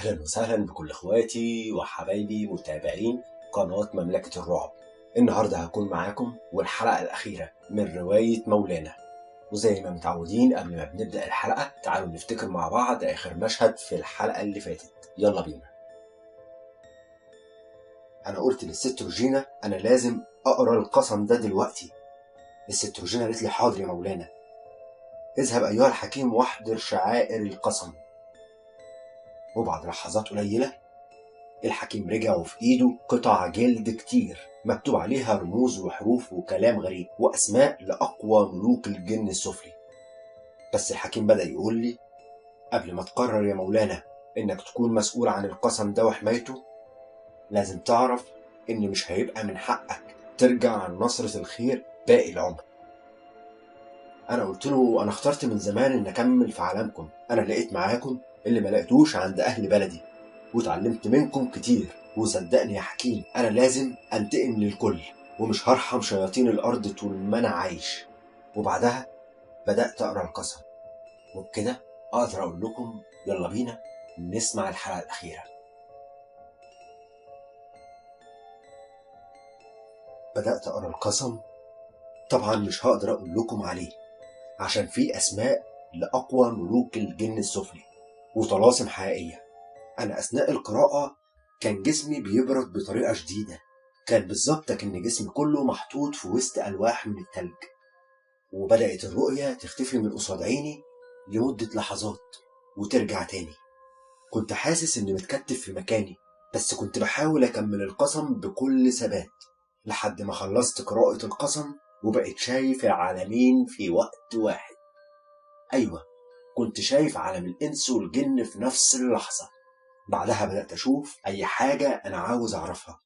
أهلا وسهلا بكل إخواتي وحبايبي متابعين قناة مملكة الرعب. النهاردة هكون معاكم والحلقة الأخيرة من رواية مولانا. وزي ما متعودين قبل ما بنبدأ الحلقة تعالوا نفتكر مع بعض آخر مشهد في الحلقة اللي فاتت. يلا بينا. أنا قلت للست روجينا أنا لازم أقرأ القسم ده دلوقتي. الست روجينا قالت لي حاضر يا مولانا. اذهب أيها الحكيم واحضر شعائر القسم. وبعد لحظات قليلة الحكيم رجع وفي ايده قطع جلد كتير مكتوب عليها رموز وحروف وكلام غريب واسماء لاقوى ملوك الجن السفلي. بس الحكيم بدأ يقول لي قبل ما تقرر يا مولانا انك تكون مسؤول عن القسم ده وحمايته لازم تعرف ان مش هيبقى من حقك ترجع عن نصرة الخير باقي العمر. انا قلت له انا اخترت من زمان ان اكمل في عالمكم. انا لقيت معاكم اللي ما لقيتوش عند اهل بلدي واتعلمت منكم كتير، وصدقني يا حكيم انا لازم انتقم للكل ومش هرحم شياطين الارض طول ما انا عايش. وبعدها بدأت اقرا القسم وبكده اقدر اقول لكم يلا بينا نسمع الحلقة الاخيرة. بدأت اقرا القسم. طبعا مش هقدر اقول لكم عليه عشان فيه اسماء لاقوى ملوك الجن السفلي وطلاسم حقيقية. أنا أثناء القراءة كان جسمي بيبرد بطريقة شديدة، كان بالظبط كأن جسمي كله محطوط في وسط ألواح من التلج، وبدأت الرؤية تختفي من قصاد عيني لمدة لحظات وترجع تاني. كنت حاسس إني متكتف في مكاني بس كنت بحاول أكمل القسم بكل ثبات لحد ما خلصت قراءة القسم وبقيت شايف العالمين في وقت واحد. أيوة، كنت شايف عالم الإنس والجن في نفس اللحظة. بعدها بدأت أشوف أي حاجة أنا عاوز أعرفها،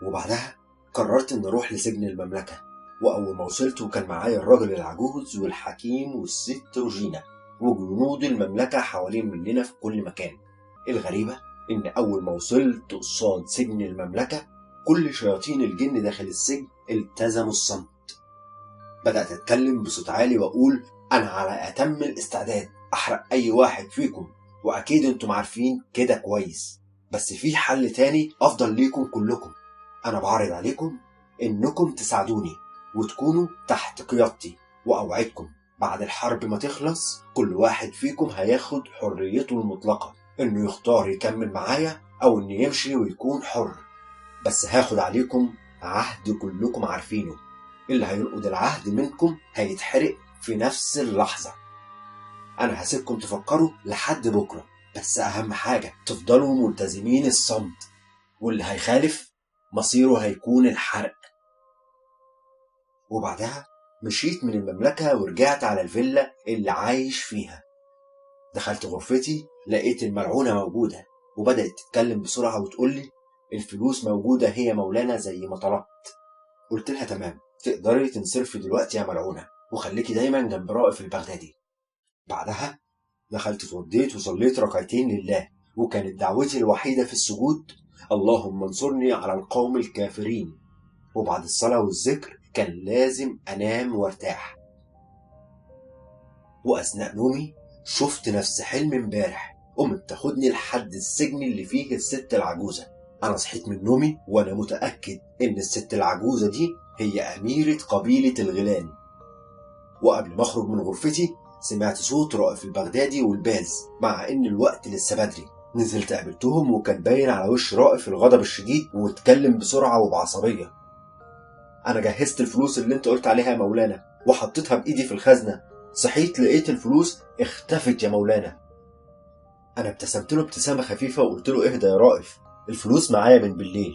وبعدها قررت إن أروح لسجن المملكة. وأول ما وصلت وكان معايا الراجل العجوز والحكيم والست روجينا وجنود المملكة حوالين مننا في كل مكان. الغريبة إن أول ما وصلت قصاد سجن المملكة كل شياطين الجن داخل السجن التزموا الصمت. بدأت أتكلم بصوت عالي وأقول أنا على أتم الاستعداد أحرق أي واحد فيكم، وأكيد أنتم عارفين كده كويس، بس في حل تاني أفضل ليكم كلكم. أنا بعرض عليكم إنكم تساعدوني وتكونوا تحت قيادتي، وأوعدكم بعد الحرب ما تخلص كل واحد فيكم هياخد حريته المطلقة إنه يختار يكمل معايا أو إنه يمشي ويكون حر. بس هاخد عليكم عهد كلكم عارفينه، اللي هينقض العهد منكم هيتحرق في نفس اللحظة. أنا هسيبكم تفكروا لحد بكرة، بس أهم حاجة تفضلوا ملتزمين الصمت، واللي هيخالف مصيره هيكون الحرق. وبعدها مشيت من المملكة ورجعت على الفيلا اللي عايش فيها. دخلت غرفتي لقيت الملعونة موجودة وبدأت تتكلم بسرعة وتقولي الفلوس موجودة هي مولانا زي ما طلبت. قلت لها تمام، تقدري تنصرفي دلوقتي يا ملعونة وخليكي دايما جنب رائف البغدادي. بعدها دخلت اتوضيت وصليت ركعتين لله، وكانت دعوتي الوحيدة في السجود اللهم انصرني على القوم الكافرين. وبعد الصلاة والذكر كان لازم أنام وارتاح. وأثناء نومي شفت نفس حلم امبارح قمت تاخدني لحد السجن اللي فيه الست العجوزة. أنا صحيت من نومي وأنا متأكد إن الست العجوزة دي هي أميرة قبيلة الغيلان. وقبل ما أخرج من غرفتي سمعت صوت رائف البغدادي والباز، مع إن الوقت لسه بدري. نزلت قابلتهم وكان باين على وش رائف الغضب الشديد واتكلم بسرعة وبعصبية. أنا جهزت الفلوس اللي أنت قلت عليها يا مولانا وحطيتها بإيدي في الخزنة. صحيت لقيت الفلوس اختفت يا مولانا. أنا ابتسمت له ابتسامة خفيفة وقلت له اهدى يا رائف، الفلوس معايا من بالليل.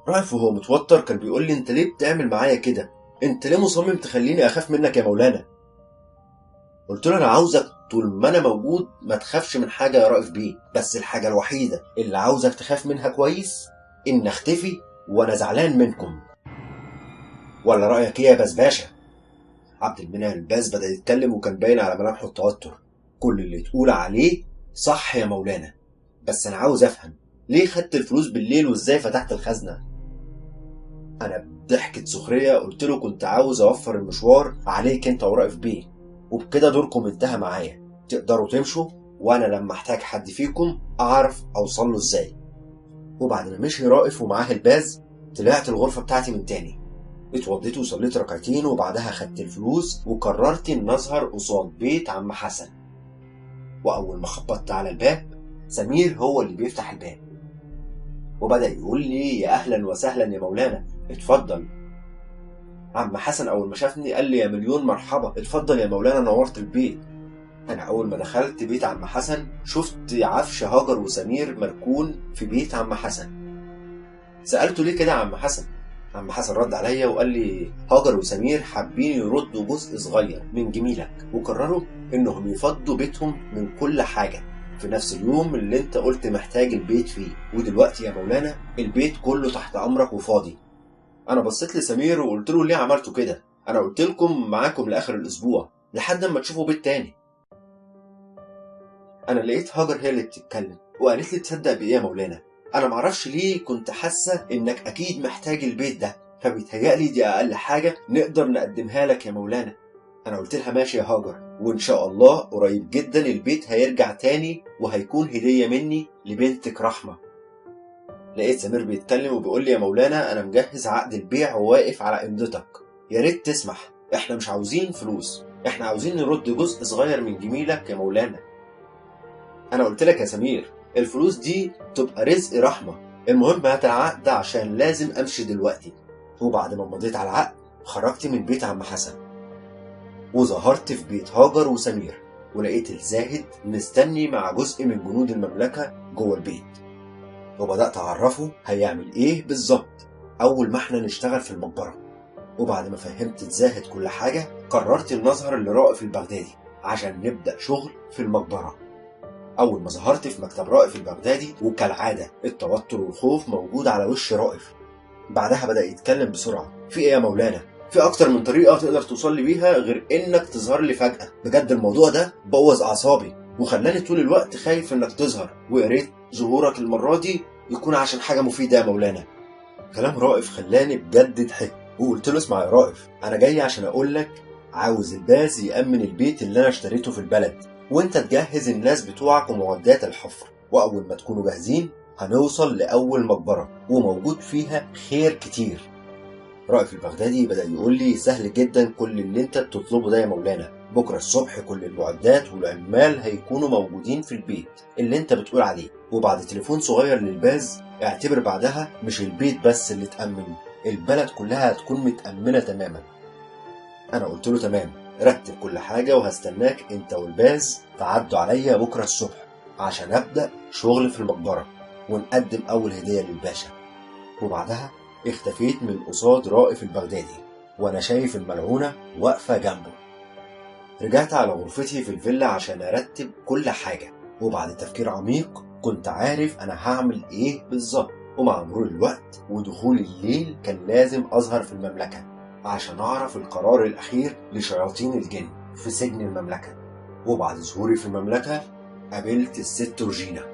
رائف وهو متوتر كان بيقول لي انت ليه بتعمل معايا كده؟ انت ليه مصمم تخليني اخاف منك يا مولانا؟ قلت له انا عاوزك طول ما انا موجود ما تخافش من حاجة يا رائف بيه، بس الحاجة الوحيدة اللي عاوزك تخاف منها كويس ان اختفي وانا زعلان منكم. ولا رأيك ايه يا باز باشا؟ عبد المنعم الباز بدأ يتكلم وكان باين على ملامحه التوتر. كل اللي تقول عليه صح يا مولانا، بس انا عاوز افهم ليه خدت الفلوس بالليل وازاي فتحت الخزنة؟ انا بضحكة سخرية قلت له كنت عاوز اوفر المشوار عليك انت ورائف بيه، وبكده دوركم انتهى معايا، تقدروا تمشوا وانا لما احتاج حد فيكم اعرف اوصل له ازاي. وبعد ما مشي رائف ومعاه الباز طلعت الغرفة بتاعتي من تاني، اتوضيت وصليت ركعتين، وبعدها خدت الفلوس وقررت ان اظهر قصاد بيت عم حسن. واول ما خبطت على الباب سمير هو اللي بيفتح الباب وبدأ يقول لي يا اهلا وسهلا يا مولانا، اتفضل. عم حسن اول ما شافني قال لي يا مليون مرحبا، اتفضل يا مولانا، نورت البيت. انا اول ما دخلت بيت عم حسن شفت عفش هاجر وسمير مركون في بيت عم حسن. سألته ليه كده يا عم حسن؟ عم حسن رد عليا وقال لي هاجر وسمير حابين يردوا جزء صغير من جميلك، وقرروا انهم يفضوا بيتهم من كل حاجة في نفس اليوم اللي انت قلت محتاج البيت فيه، ودلوقتي يا مولانا البيت كله تحت امرك وفاضي. انا بصيت لسمير وقلت له ليه عملتوا كده؟ انا قلت لكم معاكم لاخر الاسبوع لحد ما تشوفوا بيت تاني. انا لقيت هاجر هي اللي بتتكلم وقالت لي تصدق بايه يا مولانا، انا معرفش ليه كنت حاسه انك اكيد محتاج البيت ده، فبيتهيألي دي اقل حاجه نقدر نقدمها لك يا مولانا. انا قلت لها ماشي يا هاجر، وان شاء الله قريب جدا البيت هيرجع تاني وهيكون هديه مني لبنتك رحمه. لقيت سمير بيتكلم وبيقول لي يا مولانا انا مجهز عقد البيع وواقف على امضتك، يا ريت تسمح، احنا مش عاوزين فلوس، احنا عاوزين نرد جزء صغير من جميلك يا مولانا. انا قلت لك يا سمير الفلوس دي تبقى رزق رحمه، المهم هات العقد عشان لازم امشي دلوقتي. وبعد ما مضيت على العقد خرجت من بيت عم حسن وظهرت في بيت هاجر وسمير، ولقيت الزاهد مستني مع جزء من جنود المملكه جوه البيت، وبدات اعرفه هيعمل ايه بالظبط اول ما احنا نشتغل في المقبره. وبعد ما فهمت الزاهد كل حاجه قررت ان اظهر لرائف البغدادي عشان نبدا شغل في المقبره. أول ما ظهرت في مكتب رائف البغدادي وكالعادة التوتر والخوف موجود على وش رائف. بعدها بدأ يتكلم بسرعة، في إيه يا مولانا؟ في أكتر من طريقة تقدر توصل لي بيها غير إنك تظهر لي فجأة، بجد الموضوع ده بوظ أعصابي وخلاني طول الوقت خايف إنك تظهر، ويا ريت ظهورك المرة دي يكون عشان حاجة مفيدة يا مولانا. كلام رائف خلاني بجد ضحك وقلت له اسمع يا رائف، أنا جاي عشان أقول لك عاوز الباز يأمن البيت اللي أنا اشتريته في البلد، وانت تجهز الناس بتوعك ومعدات الحفر، واول ما تكونوا جاهزين هنوصل لاول مقبره وموجود فيها خير كتير. رائف البغدادي بدأ يقول لي سهل جدا كل اللي انت بتطلبه ده يا مولانا، بكره الصبح كل المعدات والعمال هيكونوا موجودين في البيت اللي انت بتقول عليه، وبعد تليفون صغير للباز اعتبر بعدها مش البيت بس اللي اتأمن، البلد كلها هتكون متأمنة تماما. انا قلت له تمام، رتب كل حاجة وهستناك انت والباز تعدوا عليا بكرة الصبح عشان ابدأ شغل في المقبرة ونقدم اول هدية للباشا. وبعدها اختفيت من قصاد رائف البغدادي وانا شايف الملعونة واقفة جنبه. رجعت على غرفتي في الفيلا عشان ارتب كل حاجة، وبعد تفكير عميق كنت عارف انا هعمل ايه بالظبط. ومع مرور الوقت ودخول الليل كان لازم اظهر في المملكة عشان أعرف القرار الأخير لشياطين الجن في سجن المملكة. وبعد ظهوري في المملكة قابلت الست روجينا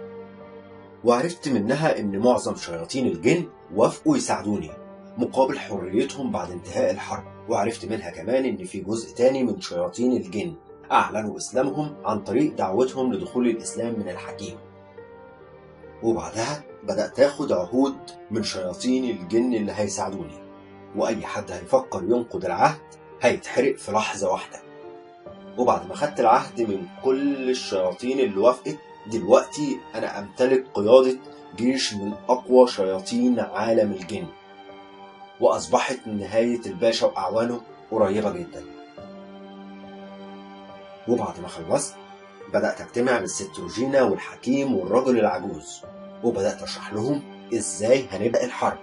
وعرفت منها إن معظم شياطين الجن وافقوا يساعدوني مقابل حريتهم بعد انتهاء الحرب، وعرفت منها كمان إن في جزء تاني من شياطين الجن أعلنوا إسلامهم عن طريق دعوتهم لدخول الإسلام من الحكيم. وبعدها بدأت أخد عهود من شياطين الجن اللي هيساعدوني، وأي حد هيفكر ينقض العهد هيتحرق في لحظة واحدة. وبعد ما خدت العهد من كل الشياطين اللي وافقت، دلوقتي أنا أمتلك قيادة جيش من أقوى شياطين عالم الجن، وأصبحت نهاية الباشا وأعوانه قريبة جدا. وبعد ما خلصت بدأت أجتمع بالست روجينا والحكيم والرجل العجوز، وبدأت أشرح لهم إزاي هنبدأ الحرب.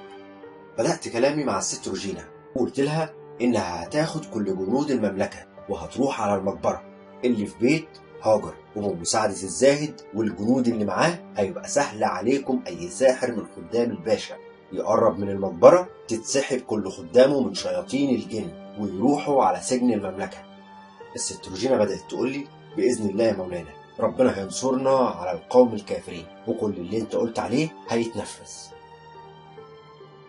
بدأت كلامي مع الست روجينا وقلت لها إنها هتاخد كل جنود المملكة وهتروح على المقبرة اللي في بيت هاجر، وبمساعدة الزاهد والجنود اللي معاه هيبقى سهل عليكم أي ساحر من خدام الباشا يقرب من المقبرة تتسحب كل خدامه من شياطين الجن ويروحوا على سجن المملكة. الست روجينا بدأت تقول لي بإذن الله يا مولانا ربنا هينصرنا على القوم الكافرين وكل اللي انت قلت عليه هيتنفذ.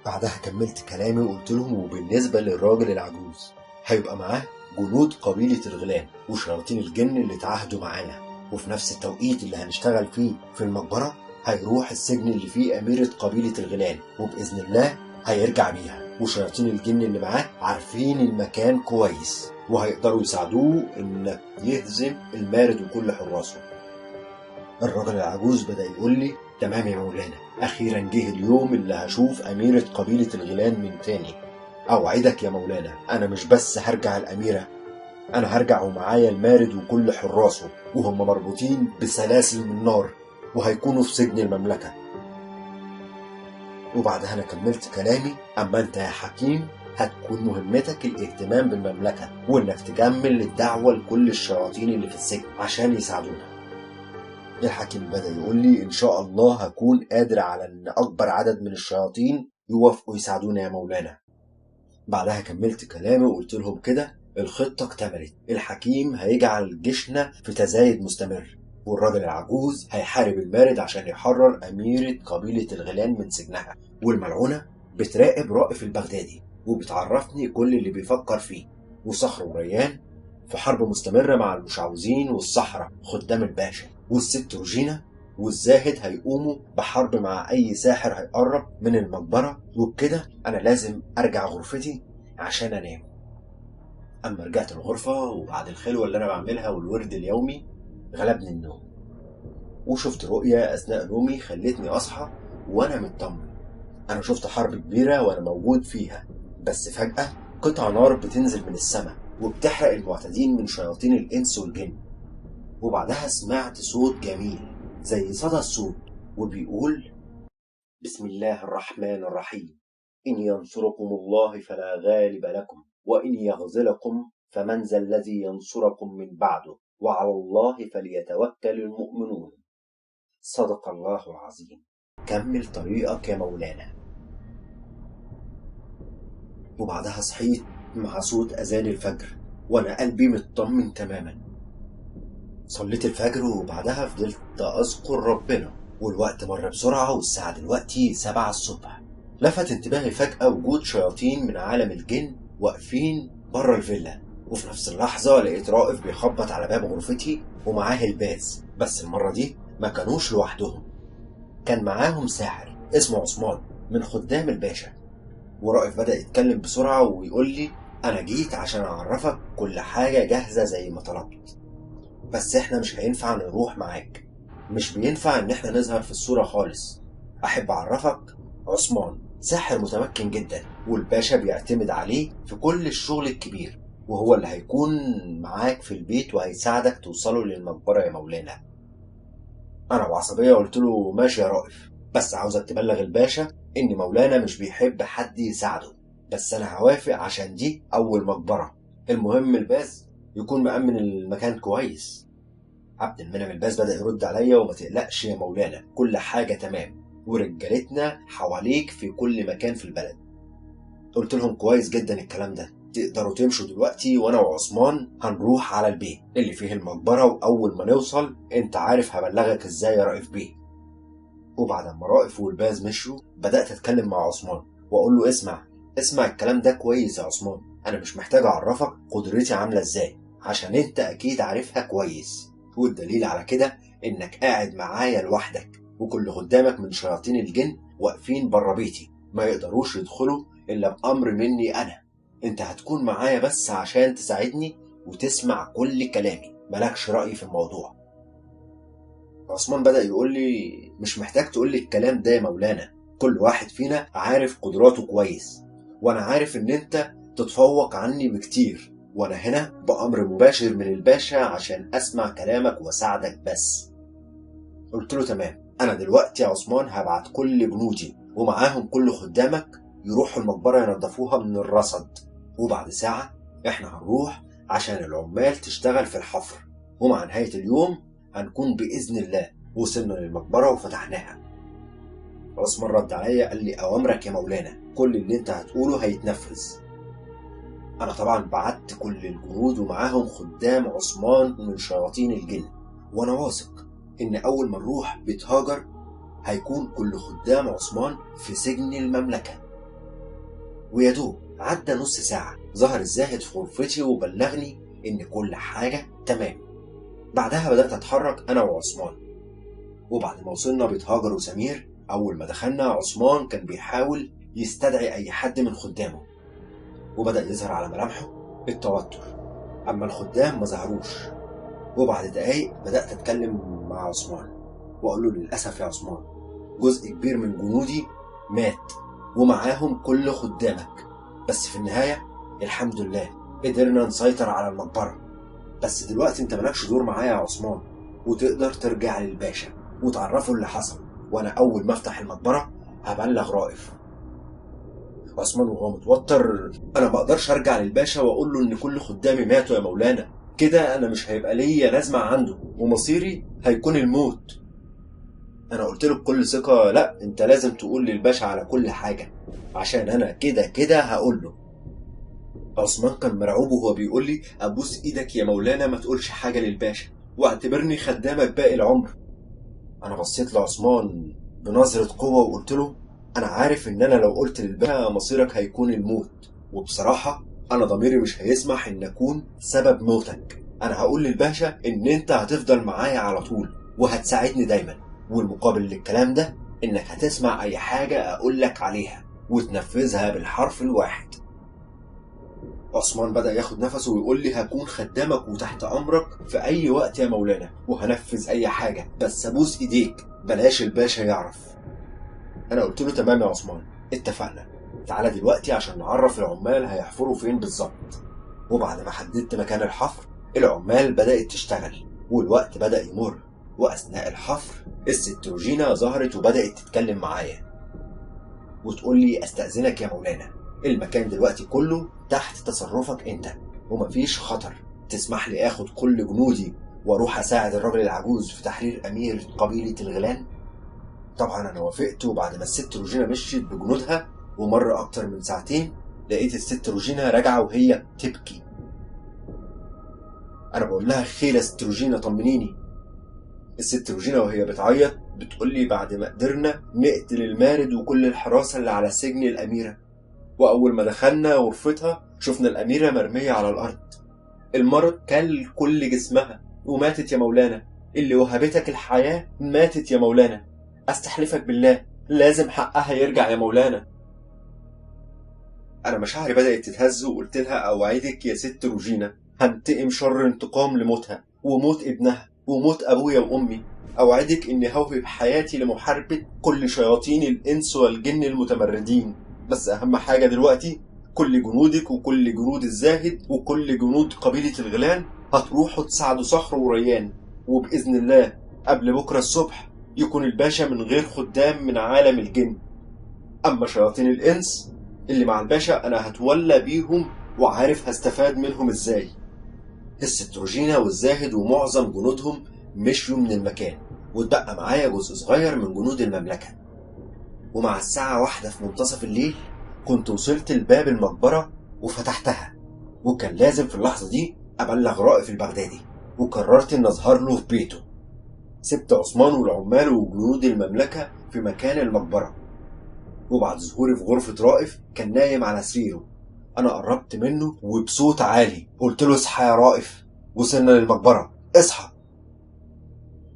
بعدها كملت كلامي وقلت لهم وبالنسبة للراجل العجوز هيبقى معاه جنود قبيلة الغلام وشياطين الجن اللي تعاهدوا معانا، وفي نفس التوقيت اللي هنشتغل فيه في المقبرة هيروح السجن اللي فيه أميرة قبيلة الغيلان، وبإذن الله هيرجع بيها، وشياطين الجن اللي معاه عارفين المكان كويس وهيقدروا يساعدوه إنك يهزم المارد وكل حراسه. الراجل العجوز بدأ يقول لي: تمام يا مولانا، أخيرا جه اليوم اللي هشوف أميرة قبيلة الغيلان من تاني. أوعدك يا مولانا، أنا مش بس هرجع الأميرة، أنا هرجع ومعايا المارد وكل حراسه، وهم مربوطين بسلاسل من نار وهيكونوا في سجن المملكة. وبعدها أنا كملت كلامي: أما أنت يا حكيم هتكون مهمتك الاهتمام بالمملكة، وإنك تكمل الدعوة لكل الشياطين اللي في السجن عشان يساعدونا. الحكيم بدأ يقول لي: إن شاء الله هكون قادر على إن أكبر عدد من الشياطين يوافقوا يساعدونا يا مولانا. بعدها كملت كلامي وقلت لهم كده الخطة اكتملت، الحكيم هيجعل جيشنا في تزايد مستمر، والراجل العجوز هيحارب المارد عشان يحرر أميرة قبيلة الغيلان من سجنها، والملعونة بتراقب رائف البغدادي وبتعرفني كل اللي بيفكر فيه، وصخر وريان في حرب مستمرة مع المشعوذين والسحرة خدام الباشا، والست روجينا والزاهد هيقوموا بحرب مع أي ساحر هيقرب من المقبرة. وبكده أنا لازم أرجع غرفتي عشان أنام. أما رجعت الغرفة وبعد الخلوة اللي أنا بعملها والورد اليومي غلبني النوم، وشفت رؤية أثناء نومي خلتني أصحى وأنا مطمن. أنا شفت حرب كبيرة وأنا موجود فيها، بس فجأة قطع نار بتنزل من السماء وبتحرق المعتدين من شياطين الإنس والجن، وبعدها سمعت صوت جميل زي صدى الصوت وبيقول: بسم الله الرحمن الرحيم، إن ينصركم الله فلا غالب لكم، وإن يغزلكم فمن ذا الذي ينصركم من بعده، وعلى الله فليتوكل المؤمنون. صدق الله العظيم. كمل طريقك يا مولانا. وبعدها صحيت مع صوت أذان الفجر وأنا قلبي مطمن تماما. صليت الفجر وبعدها فضلت أذكر ربنا، والوقت مر بسرعة والساعة دلوقتي 7 الصبح. لفت انتباهي فجأة وجود شياطين من عالم الجن واقفين بره الفيلا، وفي نفس اللحظة لقيت رائف بيخبط على باب غرفتي ومعاه الباز، بس المرة دي ما كانوش لوحدهم، كان معاهم ساحر اسمه عثمان من خدام الباشا. ورائف بدأ يتكلم بسرعة ويقول لي: أنا جيت عشان أعرفك كل حاجة جاهزة زي ما طلبت، بس إحنا مش هينفع نروح معاك، مش بينفع إن إحنا نظهر في الصورة خالص. أحب أعرفك عثمان ساحر متمكن جدا، والباشا بيعتمد عليه في كل الشغل الكبير، وهو اللي هيكون معاك في البيت وهيساعدك توصلوا للمقبرة يا مولانا. أنا بعصبية قلت له: ماشي يا رائف، بس عاوزك تبلغ الباشا إن مولانا مش بيحب حد يساعده، بس أنا هوافق عشان دي أول مقبرة، المهم الباز يكون مأمن المكان كويس. عبد المنعم الباز بدأ يرد عليا: وما تقلقش يا مولانا، كل حاجة تمام، ورجالتنا حواليك في كل مكان في البلد. قلت لهم: كويس جدا الكلام ده، تقدروا تمشوا دلوقتي وانا وعثمان هنروح على البيت اللي فيه المقبرة، واول ما نوصل انت عارف هبلغك ازاي يا رائف بيه. وبعد ما رائف والباز مشوا بدأت اتكلم مع عثمان واقول له: اسمع الكلام ده كويس يا عثمان، انا مش محتاج اعرفك قدرتي عاملة ازاي عشان انت اكيد عارفها كويس، والدليل على كده انك قاعد معايا لوحدك، وكل خدامك من شياطين الجن واقفين بره بيتي ما يقدروش يدخلوا الا بامر مني انا، انت هتكون معايا بس عشان تساعدني وتسمع كل كلامي، مالكش رأي في الموضوع. عثمان بدأ يقول لي: مش محتاج تقول لي الكلام ده يا مولانا، كل واحد فينا عارف قدراته كويس، وانا عارف ان انت تتفوق عني بكتير، وانا هنا بأمر مباشر من الباشا عشان اسمع كلامك واساعدك بس. قلت له: تمام، انا دلوقتي يا عثمان هبعت كل جنودي ومعاهم كل خدامك يروحوا المقبرة ينظفوها من الرصد، وبعد ساعة احنا هنروح عشان العمال تشتغل في الحفر، ومع نهاية اليوم هنكون بإذن الله وصلنا للمقبرة وفتحناها. عثمان رد عليا قال لي: أوامرك يا مولانا، كل اللي انت هتقوله هيتنفذ. أنا طبعا بعت كل الجنود ومعاهم خدام عثمان من شياطين الجن، وأنا واثق إن أول ما نروح بيت هاجر هيكون كل خدام عثمان في سجن المملكة. ويدوب عدى نص ساعة ظهر الزاهد في غرفتي وبلغني إن كل حاجة تمام. بعدها بدأت أتحرك أنا وعثمان. وبعد ما وصلنا بيت هاجر وسمير، أول ما دخلنا عثمان كان بيحاول يستدعي أي حد من خدامه، وبدأ يظهر على ملامحه التوتر، أما الخدام ما ظهروش. وبعد دقايق بدأت أتكلم مع عثمان وأقول له للأسف يا عثمان، جزء كبير من جنودي مات ومعاهم كل خدامك، بس في النهاية الحمد لله قدرنا نسيطر على المقبرة. بس دلوقتي انت مالكش دور معايا يا عثمان، وتقدر ترجع للباشا وتعرفه اللي حصل، وانا اول ما افتح المقبرة هبلغ رائف. عثمان وهو متوتر: انا ما اقدرش ارجع للباشا واقول له ان كل خدامي ماتوا يا مولانا، كده انا مش هيبقى ليا لازمة عنده ومصيري هيكون الموت. انا قلت له بكل ثقة: لا، انت لازم تقول للباشا على كل حاجة، عشان انا كده كده هقول له. عثمان كان مرعوب وهو بيقول لي: ابوس ايدك يا مولانا ما تقولش حاجة للباشا، واعتبرني خدامك باقي العمر. انا بصيت لعثمان بنظرة قوة وقلت له: انا عارف ان انا لو قلت للباشا مصيرك هيكون الموت، وبصراحة انا ضميري مش هيسمح ان اكون سبب موتك. انا هقول للباشا ان انت هتفضل معايا على طول وهتساعدني دايما، والمقابل للكلام ده انك هتسمع اي حاجة اقول لك عليها وتنفذها بالحرف الواحد. عثمان بدأ ياخد نفسه ويقول لي: هكون خدامك وتحت أمرك في أي وقت يا مولانا، وهنفذ أي حاجة، بس أبوس إيديك بلاش الباشا يعرف. أنا قلت له: تمام يا عثمان، اتفقنا، تعالى دلوقتي عشان نعرف العمال هيحفروا فين بالظبط. وبعد ما حددت مكان الحفر، العمال بدأت تشتغل والوقت بدأ يمر. وأثناء الحفر الست روجينا ظهرت وبدأت تتكلم معايا وتقول لي: أستأذنك يا مولانا، المكان دلوقتي كله تحت تصرفك انت ومفيش خطر، تسمح لي اخد كل جنودي واروح اساعد الراجل العجوز في تحرير امير قبيلة الغيلان؟ طبعا انا وافقت. وبعد ما الست روجينا مشيت بجنودها ومر اكتر من ساعتين، لقيت الست روجينا راجعة وهي تبكي. انا بقول لها: خير يا ست روجينا، طمنيني. الست روجينا وهي بتعيط بتقول لي: بعد ما قدرنا نقتل المارد وكل الحراسة اللي على سجن الاميرة، وأول ما دخلنا غرفتها شفنا الأميرة مرمية على الأرض، المرض كل كل جسمها وماتت يا مولانا، اللي وهبتك الحياة ماتت يا مولانا، أستحلفك بالله لازم حقها يرجع يا مولانا. أنا مشاعري بدأت تتهز وقلت لها: أوعدك يا ست روجينا هنتقم شر انتقام لموتها وموت ابنها وموت أبويا وأمي، أوعدك إني هوهب حياتي لمحاربة كل شياطين الإنس والجن المتمردين، بس أهم حاجة دلوقتي كل جنودك وكل جنود الزاهد وكل جنود قبيلة الغيلان هتروحوا تساعدوا صخر وريان، وبإذن الله قبل بكرة الصبح يكون الباشا من غير خدام من عالم الجن. أما شياطين الإنس اللي مع الباشا أنا هتولى بيهم وعارف هستفاد منهم إزاي. الست روجينا والزاهد ومعظم جنودهم مشيوا من المكان، واتبقى معايا جزء صغير من جنود المملكة. ومع الساعة 1 في منتصف الليل كنت وصلت لباب المقبرة وفتحتها، وكان لازم في اللحظة دي أبلغ رائف البغدادي، وقررت إن أظهر له في بيته. سبت عثمان والعمال وجنود المملكة في مكان المقبرة، وبعد ظهوري في غرفة رائف كان نايم على سريره. أنا قربت منه وبصوت عالي قلت له: اصحى يا رائف، وصلنا للمقبرة، اصحى.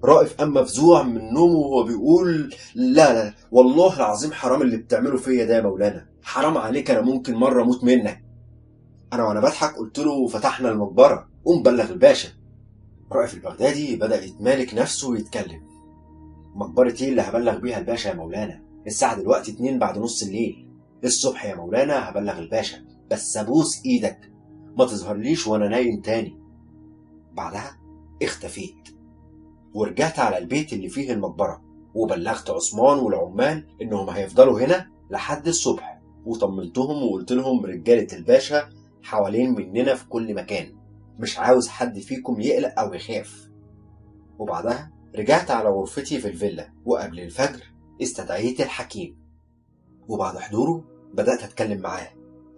رائف قام مفزوع من نومه وهو بيقول: لا والله العظيم حرام اللي بتعمله فيا ده يا مولانا، حرام عليك، انا ممكن مرة اموت منك. انا وانا بضحك قلت له: فتحنا المقبرة، قوم بلغ الباشا. رائف البغدادي بدأ يتمالك نفسه ويتكلم: مقبرة ايه اللي هبلغ بيها الباشا يا مولانا؟ الساعة دلوقتي 2 بعد نص الليل، الصبح يا مولانا هبلغ الباشا، بس ابوس ايدك ما تظهرليش وانا نايم تاني. بعدها اختفيت ورجعت على البيت اللي فيه المقبرة، وبلغت عثمان والعمال انهم هيفضلوا هنا لحد الصبح، وطمنتهم وقلت لهم رجالة الباشا حوالين مننا في كل مكان، مش عاوز حد فيكم يقلق او يخاف. وبعدها رجعت على غرفتي في الفيلا، وقبل الفجر استدعيت الحكيم، وبعد حضوره بدأت اتكلم معاه: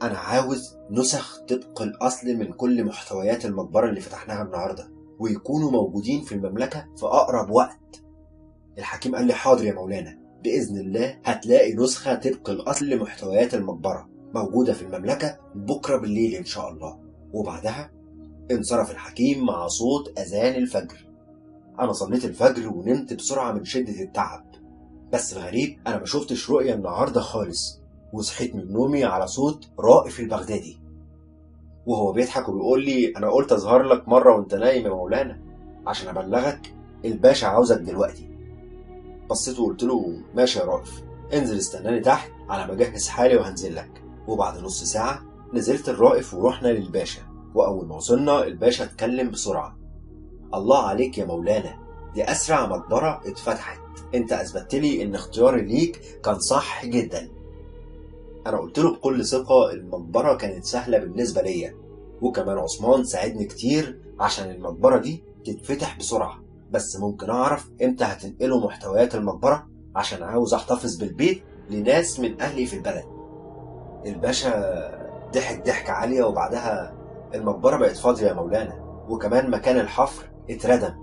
انا عاوز نسخ طبق الاصل من كل محتويات المقبرة اللي فتحناها النهاردة، ويكونوا موجودين في المملكة في أقرب وقت. الحكيم قال لي: حاضر يا مولانا، بإذن الله هتلاقي نسخة طبق الأصل لمحتويات المقبرة موجودة في المملكة بكرة بالليل إن شاء الله. وبعدها انصرف الحكيم مع صوت أذان الفجر. أنا صليت الفجر ونمت بسرعة من شدة التعب، بس الغريب أنا ما شفتش رؤية النهاردة خالص، وصحيت من نومي على صوت رائف البغدادي وهو بيضحك وبيقول لي أنا قلت أظهر لك مرة وأنت نايم يا مولانا عشان أبلغك الباشا عاوزك دلوقتي. بصيت وقلت له ماشي يا رائف، انزل استناني تحت على ما اجهز حالي وهنزل لك. وبعد نص ساعة نزلت الرائف ورحنا للباشا، وأول ما وصلنا الباشا اتكلم بسرعة. الله عليك يا مولانا، دي أسرع مقبرة اتفتحت، انت أثبتت لي إن اختياري ليك كان صح جدا. أنا قلت له بكل ثقة المقبرة كانت سهلة بالنسبة ليا، وكمان عثمان ساعدني كتير عشان المقبرة دي تتفتح بسرعة، بس ممكن أعرف إمتى هتنقلوا محتويات المقبرة عشان عاوز أحتفظ بالبيت لناس من أهلي في البلد. الباشا ضحك ضحكة عالية، وبعدها المقبرة بقت فاضية يا مولانا، وكمان مكان الحفر اتردم.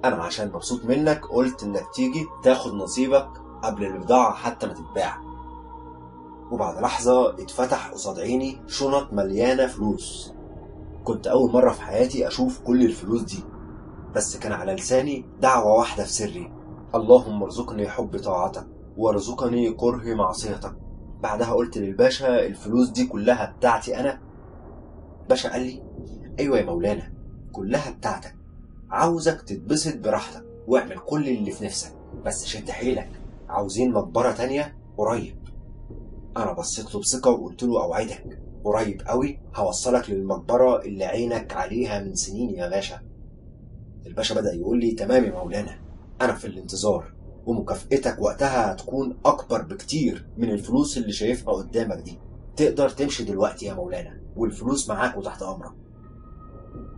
أنا عشان مبسوط منك قلت إنك تيجي تاخد نصيبك قبل البضاعة حتى ما تتباع. وبعد لحظة اتفتح قصاد عيني شنط مليانة فلوس. كنت أول مرة في حياتي أشوف كل الفلوس دي، بس كان على لساني دعوة واحدة في سري: اللهم ارزقني حب طاعتك وارزقني كره معصيتك. بعدها قلت للباشا الفلوس دي كلها بتاعتي أنا؟ باشا قال لي أيوة يا مولانا، كلها بتاعتك، عاوزك تتبسط براحتك واعمل كل اللي في نفسك، بس شد حيلك، عاوزين مقبرة تانية قريب. أنا بصيت له بثقة وقلت له أوعدك قريب قوي هوصلك للمقبرة اللي عينك عليها من سنين يا باشا. الباشا بدأ يقول لي تمام يا مولانا، أنا في الانتظار، ومكافئتك وقتها هتكون أكبر بكتير من الفلوس اللي شايفها قدامك دي. تقدر تمشي دلوقتي يا مولانا، والفلوس معاك وتحت أمرك.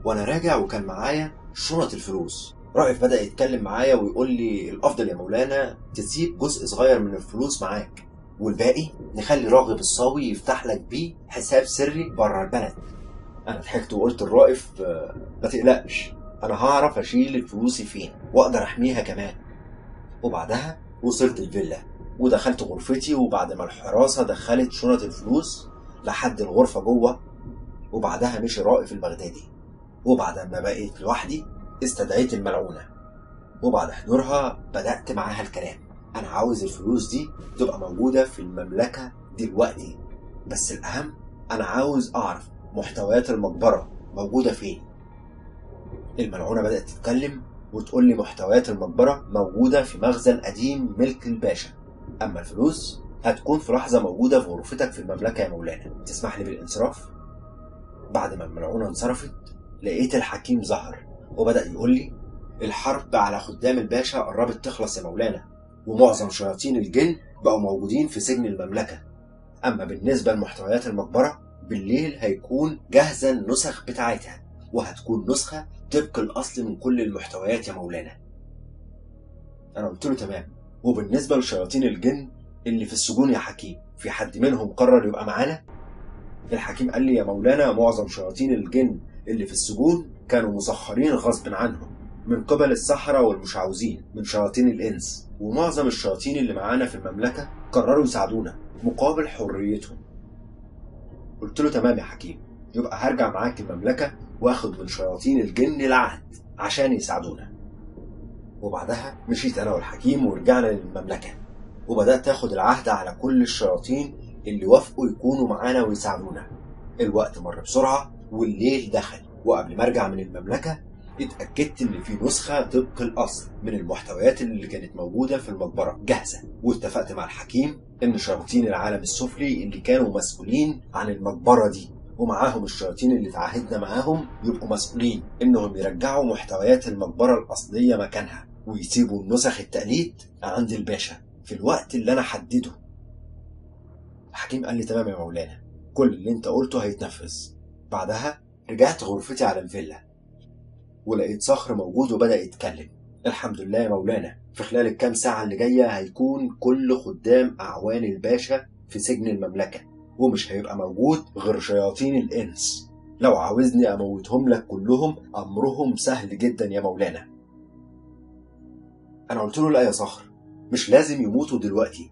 وأنا راجع وكان معايا شنط الفلوس، رائف بدأ يتكلم معايا ويقول لي الأفضل يا مولانا تسيب جزء صغير من الفلوس معاك، والباقي نخلي راغب الصاوي يفتح لك بيه حساب سري بره البلد. أنا ضحكت وقلت لرائف ما تقلقش، أنا هعرف أشيل الفلوس فين وأقدر أحميها كمان. وبعدها وصلت الفيلا ودخلت غرفتي، وبعد ما الحراسة دخلت شنط الفلوس لحد الغرفة جوه، وبعدها مشي رائف البغدادي. وبعد ما بقيت لوحدي استدعيت الملعونة، وبعد حضورها بدأت معاها الكلام. أنا عاوز الفلوس دي تبقى موجودة في المملكة دلوقتي، بس الأهم أنا عاوز أعرف محتويات المقبرة موجودة فين. الملعونة بدأت تتكلم وتقول لي محتويات المقبرة موجودة في مخزن قديم ملك الباشا، أما الفلوس هتكون في لحظة موجودة في غرفتك في المملكة يا مولانا. تسمح لي بالانصراف؟ بعد ما الملعونة انصرفت لقيت الحكيم ظهر وبدأ يقول لي الحرب على خدام الباشا قربت تخلص يا مولانا، ومعظم شياطين الجن بقوا موجودين في سجن المملكة. أما بالنسبة لمحتويات المقبرة بالليل هيكون جاهزة النسخ بتاعتها، وهتكون نسخة طبق الأصل من كل المحتويات يا مولانا. أنا قلت له تمام. وبالنسبة لشياطين الجن اللي في السجون يا حكيم، في حد منهم قرر يبقى معانا؟ الحكيم قال لي يا مولانا معظم شياطين الجن اللي في السجون كانوا مسخرين غصب عنهم من قبل السحرة والمشعوذين من شياطين الإنس، ومعظم الشياطين اللي معانا في المملكة قرروا يساعدونا مقابل حريتهم. قلت له تمام يا حكيم، يبقى هرجع معاك المملكة واخد من شياطين الجن العهد عشان يساعدونا. وبعدها مشيت أنا والحكيم ورجعنا للمملكة، وبدأت أخد العهد على كل الشياطين اللي وافقوا يكونوا معانا ويساعدونا. الوقت مر بسرعة والليل دخل، وقبل ما أرجع من المملكة اتأكدت إن في نسخة طبق الأصل من المحتويات اللي كانت موجودة في المقبرة جاهزة، واتفقت مع الحكيم إن شياطين العالم السفلي اللي كانوا مسؤولين عن المقبرة دي ومعاهم الشياطين اللي تعاهدنا معاهم يبقوا مسؤولين إنهم يرجعوا محتويات المقبرة الأصلية مكانها، ويسيبوا النسخ التقليد عند الباشا في الوقت اللي أنا حدده. الحكيم قال لي تمام يا مولانا، كل اللي انت قلته هيتنفذ. بعدها رجعت غرفتي على الفيلا ولقيت صخر موجود وبدأ يتكلم. الحمد لله يا مولانا، في خلال الكام ساعة اللي جاية هيكون كل خدام أعوان الباشا في سجن المملكة، ومش هيبقى موجود غير شياطين الإنس. لو عاوزني أموتهم لك كلهم أمرهم سهل جدا يا مولانا. أنا قلت له لا يا صخر، مش لازم يموتوا دلوقتي،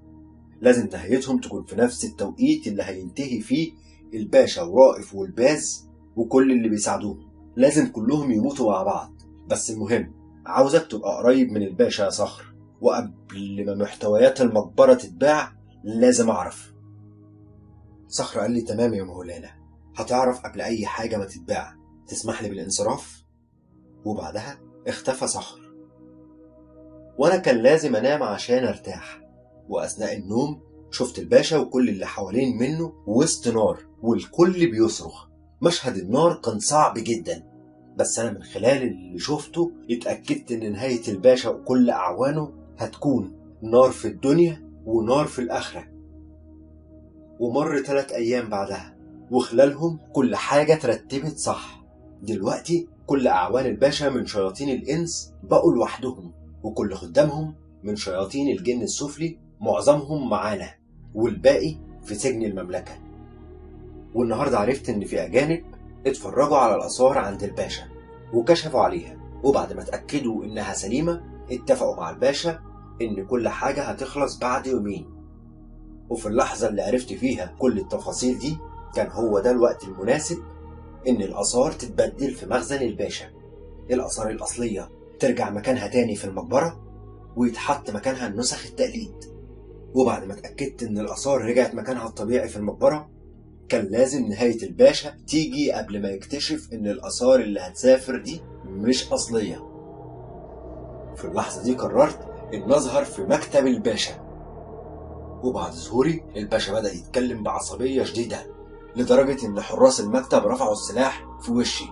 لازم نهايتهم تكون في نفس التوقيت اللي هينتهي فيه الباشا ورائف والباز وكل اللي بيساعدوه. لازم كلهم يموتوا مع بعض. بس المهم عاوزك تبقى قريب من الباشا يا صخر، وقبل ما محتويات المقبرة تتباع لازم أعرف. صخر قال لي تمام يا مولانا، هتعرف قبل أي حاجة ما تتباع. تسمح لي بالانصراف؟ وبعدها اختفى صخر، وأنا كان لازم أنام عشان أرتاح. وأثناء النوم شفت الباشا وكل اللي حوالين منه وسط نار والكل بيصرخ. مشهد النار كان صعب جدا، بس أنا من خلال اللي شفته اتأكدت إن نهاية الباشا وكل أعوانه هتكون نار في الدنيا ونار في الآخرة. ومر 3 أيام بعدها، وخلالهم كل حاجة ترتبت صح. دلوقتي كل أعوان الباشا من شياطين الإنس بقوا لوحدهم، وكل خدامهم من شياطين الجن السفلي معظمهم معانا، والباقي في سجن المملكة. والنهاردة عرفت إن في أجانب اتفرجوا على الآثار عند الباشا وكشفوا عليها، وبعد ما اتأكدوا إنها سليمة اتفقوا مع الباشا إن كل حاجة هتخلص بعد يومين. وفي اللحظة اللي عرفت فيها كل التفاصيل دي كان هو ده الوقت المناسب إن الآثار تتبدل في مخزن الباشا. الآثار الأصلية ترجع مكانها تاني في المقبرة، ويتحط مكانها النسخ التقليد. وبعد ما اتأكدت إن الآثار رجعت مكانها الطبيعي في المقبرة، كان لازم نهاية الباشا تيجي قبل ما يكتشف إن الآثار اللي هتسافر دي مش أصلية. في اللحظة دي قررت إن أظهر في مكتب الباشا، وبعد ظهوري الباشا بدأ يتكلم بعصبية شديدة لدرجة إن حراس المكتب رفعوا السلاح في وشي،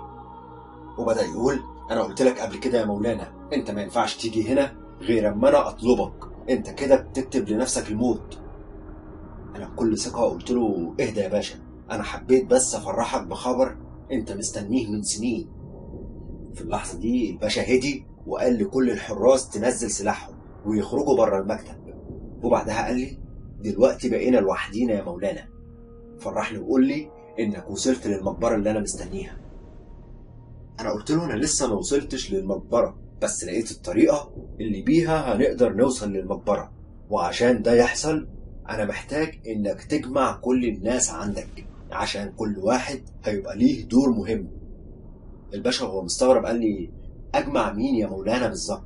وبدأ يقول: أنا قلت لك قبل كده يا مولانا أنت ما ينفعش تيجي هنا غير أما أنا أطلبك، أنت كده بتكتب لنفسك الموت. أنا بكل ثقة قلت له: اهدى يا باشا، أنا حبيت بس أفرحك بخبر أنت مستنيه من سنين. في اللحظة دي الباشا هدي وقال لكل الحراس تنزل سلاحهم ويخرجوا بره المكتب، وبعدها قال لي: دلوقتي بقينا لوحدينا يا مولانا، فرحني وقول لي إنك وصلت للمقبرة اللي أنا مستنيها. أنا قلت له: أنا لسه ما وصلتش للمقبرة، بس لقيت الطريقة اللي بيها هنقدر نوصل للمقبرة، وعشان ده يحصل أنا محتاج إنك تجمع كل الناس عندك، عشان كل واحد هيبقى ليه دور مهم. الباشا وهو مستغرب قال لي: أجمع مين يا مولانا بالظبط؟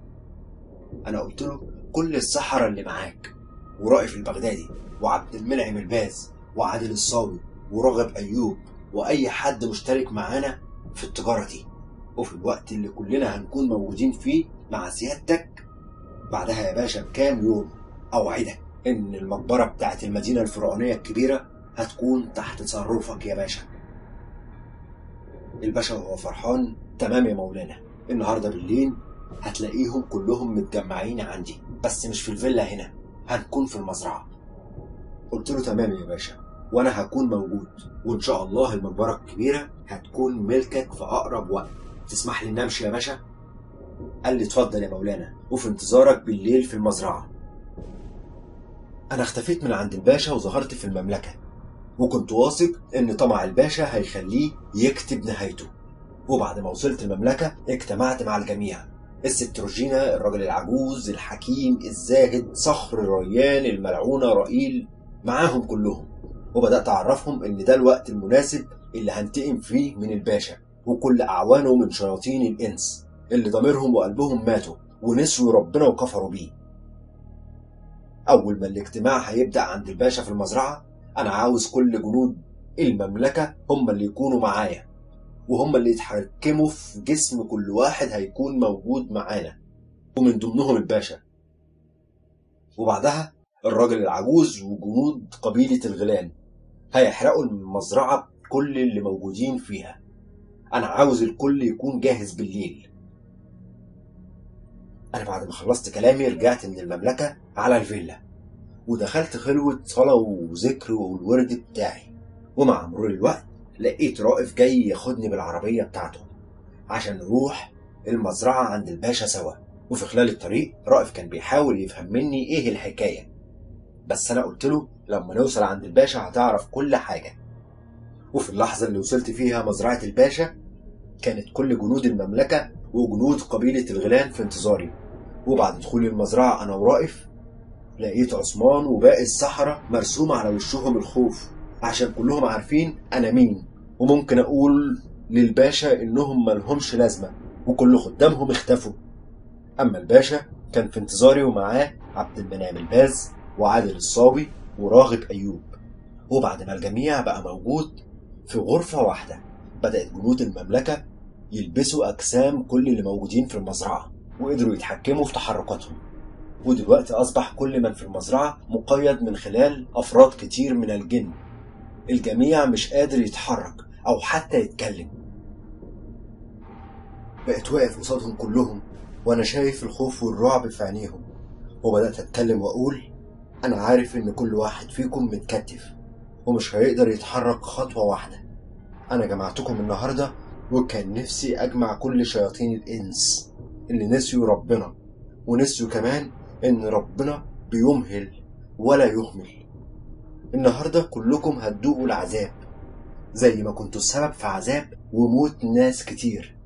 أنا قلت له: كل السحرة اللي معاك، ورائف البغدادي، وعبد المنعم الباز، وعادل الصاوي، وراغب أيوب، وأي حد مشترك معانا في التجارة دي، وفي الوقت اللي كلنا هنكون موجودين فيه مع سيادتك. بعدها يا باشا بكام يوم أوعدك إن المقبرة بتاعت المدينة الفرعونية الكبيرة هتكون تحت تصرفك يا باشا. الباشا وهو فرحان: تمام يا مولانا، النهاردة بالليل هتلاقيهم كلهم متجمعين عندي، بس مش في الفيلا هنا، هنكون في المزرعة. قلت له: تمام يا باشا، وأنا هكون موجود، وإن شاء الله المقبرة الكبيرة هتكون ملكك في أقرب وقت. تسمح لي نمشي يا باشا؟ قال لي: اتفضل يا مولانا، وفي انتظارك بالليل في المزرعة. أنا اختفيت من عند الباشا وظهرت في المملكة، وكنت واثق إن طمع الباشا هيخليه يكتب نهايته. وبعد ما وصلت المملكة اجتمعت مع الجميع: الست روجينا، الراجل العجوز الحكيم الزاهد، صخر ريان، الملعونة رائيل، معاهم كلهم. وبدأت أعرفهم إن ده الوقت المناسب اللي هنتقم فيه من الباشا وكل أعوانه من شياطين الإنس اللي ضميرهم وقلبهم ماتوا ونسوا ربنا وكفروا بيه. أول ما الاجتماع هيبدأ عند الباشا في المزرعة، أنا عاوز كل جنود المملكة هم اللي يكونوا معايا، وهم اللي يتحكموا في جسم كل واحد هيكون موجود معانا، ومن ضمنهم الباشا. وبعدها الراجل العجوز وجنود قبيلة الغيلان هيحرقوا المزرعة كل اللي موجودين فيها. أنا عاوز الكل يكون جاهز بالليل. أنا بعد ما خلصت كلامي رجعت من المملكة على الفيلا، ودخلت خلوة صلاة وذكر والورد بتاعي. ومع مرور الوقت لقيت رائف جاي ياخدني بالعربية بتاعته عشان نروح المزرعة عند الباشا سوا. وفي خلال الطريق رائف كان بيحاول يفهم مني ايه الحكاية، بس انا قلت له: لما نوصل عند الباشا هتعرف كل حاجة. وفي اللحظة اللي وصلت فيها مزرعة الباشا كانت كل جنود المملكة وجنود قبيلة الغيلان في انتظاري. وبعد دخول المزرعة انا ورائف لقيت عثمان وباقي السحرة مرسوم على وشهم الخوف، عشان كلهم عارفين انا مين، وممكن اقول للباشا إنهم ملهمش لازمة وكل خدامهم اختفوا. أما الباشا كان في انتظاري ومعاه عبد المنعم الباز وعادل الصاوي وراغب أيوب. وبعد ما الجميع بقى موجود في غرفة واحدة، بدأت جنود المملكة يلبسوا أجسام كل اللي موجودين في المزرعة وقدروا يتحكموا في تحركاتهم. ودلوقتي أصبح كل من في المزرعة مقيد من خلال أفراد كتير من الجن. الجميع مش قادر يتحرك أو حتى يتكلم. بقيت واقف قصادهم كلهم وأنا شايف الخوف والرعب في عينيهم، وبدأت أتكلم وأقول: أنا عارف إن كل واحد فيكم متكتف ومش هيقدر يتحرك خطوة واحدة. أنا جمعتكم النهاردة وكان نفسي أجمع كل شياطين الإنس اللي نسيوا ربنا، ونسيوا كمان إن ربنا بيمهل ولا يهمل. النهاردة كلكم هتدوقوا العذاب زي ما كنتوا السبب في عذاب وموت ناس كتير.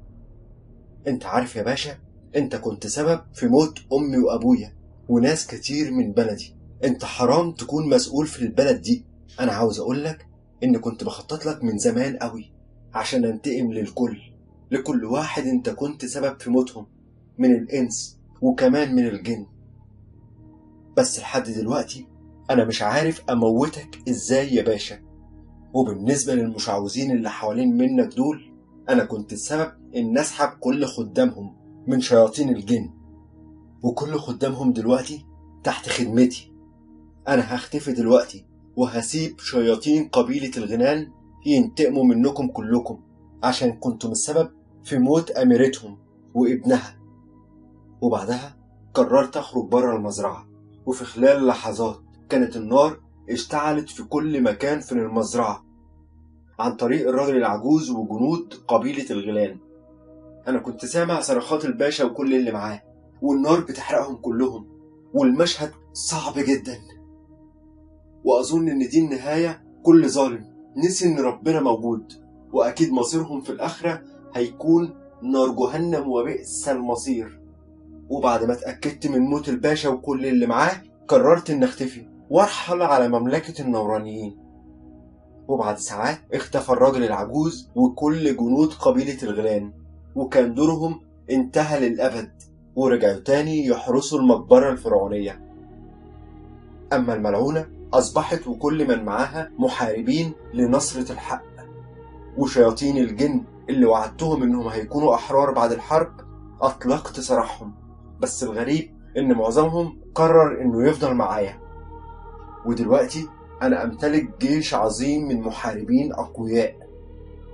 انت عارف يا باشا، انت كنت سبب في موت أمي وأبويا وناس كتير من بلدي. انت حرام تكون مسؤول في البلد دي. أنا عاوز أقولك إن كنت بخطط لك من زمان قوي عشان أنتقم لكل واحد انت كنت سبب في موتهم من الإنس وكمان من الجن. بس لحد دلوقتي أنا مش عارف أموتك إزاي يا باشا. وبالنسبة للمشعوذين اللي حوالين منك دول، أنا كنت السبب إن أسحب كل خدامهم من شياطين الجن، وكل خدامهم دلوقتي تحت خدمتي. أنا هختفي دلوقتي وهسيب شياطين قبيلة الغنان ينتقموا منكم كلكم عشان كنتم السبب في موت أميرتهم وابنها. وبعدها قررت أخرج برا المزرعة، وفي خلال لحظات كانت النار اشتعلت في كل مكان في المزرعة عن طريق الراجل العجوز وجنود قبيلة الغيلان. أنا كنت سامع صرخات الباشا وكل اللي معاه، والنار بتحرقهم كلهم، والمشهد صعب جدا. وأظن إن دي النهاية. كل ظالم نسي إن ربنا موجود، وأكيد مصيرهم في الآخرة هيكون نار جهنم وبئس المصير. وبعد ما اتأكدت من موت الباشا وكل اللي معاه، قررت إن أختفي وارحل على مملكة النورانيين. وبعد ساعات اختفى الراجل العجوز وكل جنود قبيلة الغيلان، وكان دورهم انتهى للأبد، ورجعوا تاني يحرسوا المقبرة الفرعونية. أما الملعونة أصبحت وكل من معاها محاربين لنصرة الحق، وشياطين الجن اللي وعدتهم إنهم هيكونوا أحرار بعد الحرب أطلقت سراحهم. بس الغريب إن معظمهم قرر إنه يفضل معايا. ودلوقتي أنا أمتلك جيش عظيم من محاربين أقوياء،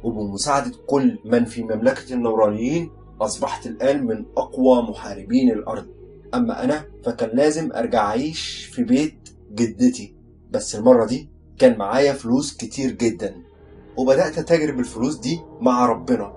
وبمساعدة كل من في مملكة النورانيين أصبحت الآن من أقوى محاربين الأرض. أما أنا فكان لازم أرجع أعيش في بيت جدتي، بس المرة دي كان معايا فلوس كتير جدا، وبدأت أتاجر بالفلوس دي مع ربنا.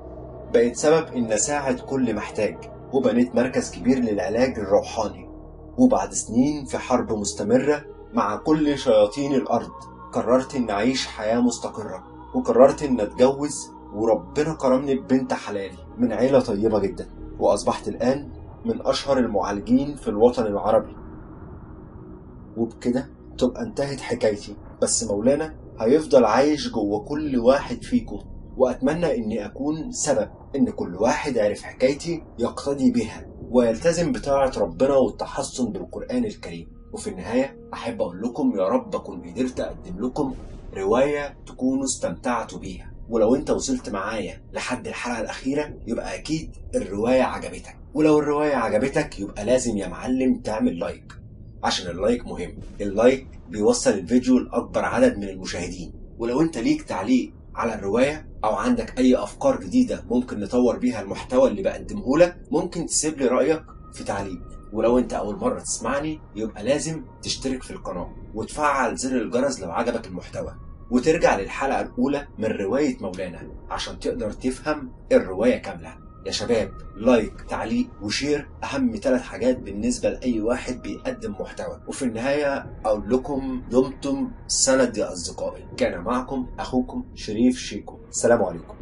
بقيت سبب إن أساعد كل محتاج، وبنيت مركز كبير للعلاج الروحاني. وبعد سنين في حرب مستمرة مع كل شياطين الأرض، قررت إن أعيش حياة مستقرة، وقررت إن أتجوز، وربنا كرمني ببنت حلال من عيلة طيبة جدا، وأصبحت الآن من أشهر المعالجين في الوطن العربي. وبكده تبقى انتهت حكايتي، بس مولانا هيفضل عايش جوه كل واحد فيكم، وأتمنى إني أكون سبب إن كل واحد عرف حكايتي يقتدي بها ويلتزم بطاعة ربنا والتحصن بالقرآن الكريم. وفي النهاية أحب أقول لكم يا رب أكون قدرت أقدم لكم رواية تكونوا استمتعتوا بيها. ولو أنت وصلت معايا لحد الحلقة الأخيرة يبقى أكيد الرواية عجبتك، ولو الرواية عجبتك يبقى لازم يا معلم تعمل لايك، عشان اللايك مهم. اللايك بيوصل الفيديو لأكبر عدد من المشاهدين. ولو أنت ليك تعليق على الرواية أو عندك أي أفكار جديدة ممكن نطور بيها المحتوى اللي بقدمه لك، ممكن تسيب لي رأيك في تعليق. ولو أنت أول مرة تسمعني يبقى لازم تشترك في القناة وتفعل زر الجرس لو عجبك المحتوى، وترجع للحلقة الأولى من رواية مولانا عشان تقدر تفهم الرواية كاملة. يا شباب، لايك، تعليق وشير أهم 3 حاجات بالنسبة لأي واحد بيقدم محتوى. وفي النهاية أقول لكم دمتم سند يا أصدقائي. كان معكم أخوكم شريف شيكو. السلام عليكم.